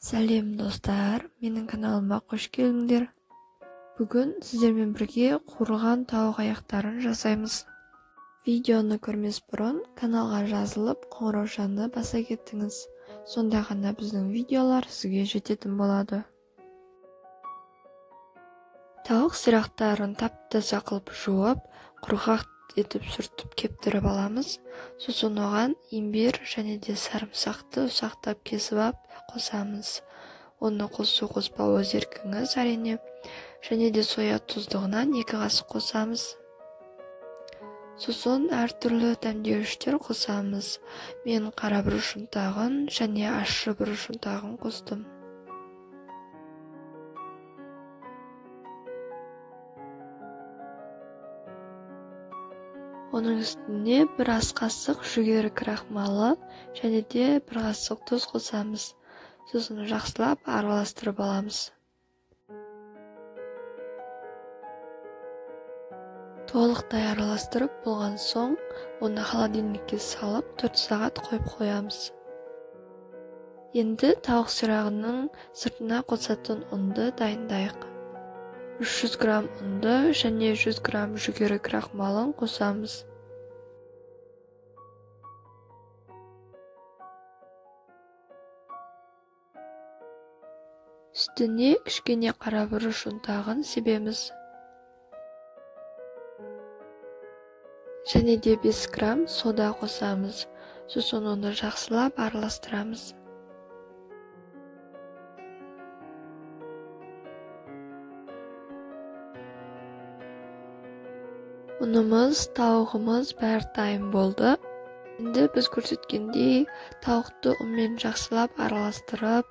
Сәлем достар, менің каналыма қош келдіңдер. Бүгін сіздермен бірге қуырылған тауық аяқтарын жасаймыз. Видеоны көрмес бұрын каналға жазылып, қоңыраушаны баса кеттіңіз. Сонда ғана біздің видеолар сізге жететін болады. Тауық сирақтарын тап-таза қылып жуып, құрғақ етіп сүртіп кептіріп аламыз. Сосын оған имбир және де сарымсақты ұсақтап кесіп қосамыз. Оны қосу қоспау өз еркіңіз әрине. Және де соя тұздығынан 2 қасық қосамыз. Сосын әртүрлі дәмдеуіштер қосамыз. Мен қара бұрыш ұнтағын және ащы бұрыш ұнтағын қостым. Оның үстіне 1 ас қасық жүгері крахмалы және де 1 қасық тұз қосамыз. Сосын жақсылап араластырып аламыз. Толықтай араластырып болған соң, оны холодильникке салып 4 сағат қойып қоямыз. Енді тауық сирағының сыртына қосатын ұнды дайындайық. 300 грамм ұнды және 100 грамм жүгері крахмалын қосамыз. Үстіне кішкене қара бұрыш ұнтағын себеміз. Және де 5 грамм сода қосамыз. Сосын оны жақсылап араластырамыз. Ұнымыз, тауығымыз бәрі дайын болды. Енді біз көрсеткендей тауықты ұнмен жақсылап араластырып,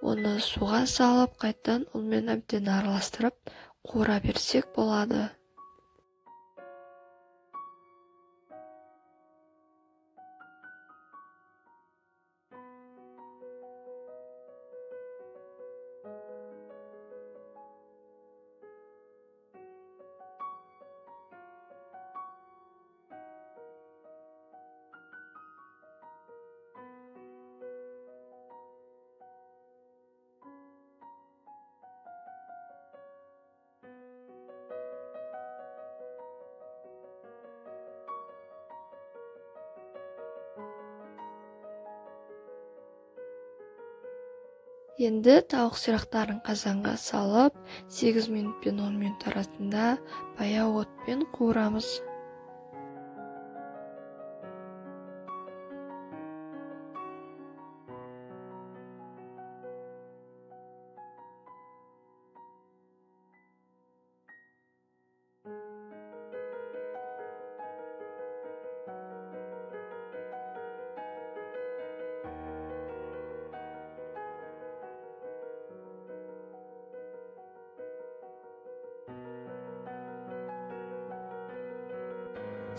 оны суға салып, қайтадан ұнмен әбден араластырып, қуыра берсек болады. Енді тауық сирақтарын қазанға салып, 8 минут пен 10 минут арасында баяу отпен қуырамыз.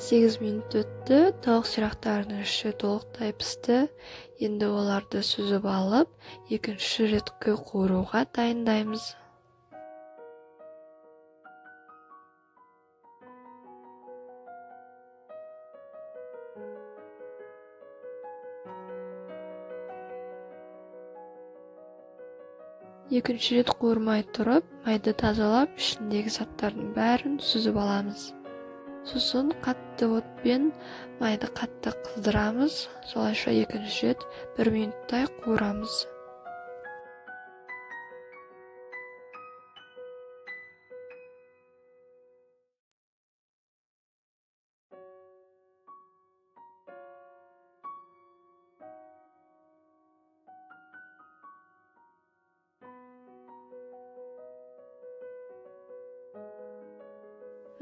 Сегіз минут өтті, тауық сирақтарының іші толықтай пісті. Енді оларды сүзіп алып, екінші реткі қуыруға дайындаймыз. Екінші рет қуырмай тұрып, майды тазалап, ішіндегі заттардың бәрін сүзіп аламыз. Сосын қатты отпен майды қатты қыздырамыз, солайша екінші рет 1 минуттай қуырамыз.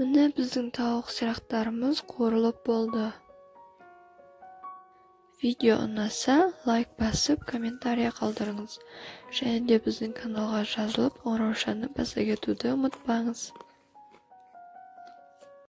Міне біздің тауық сирақтарымыз қуырылып болды. Видео ұнаса, лайк басып, комментария қалдырыңыз. Және де біздің каналға жазылып, қоңыраушаны баса кетуді ұмытпаңыз.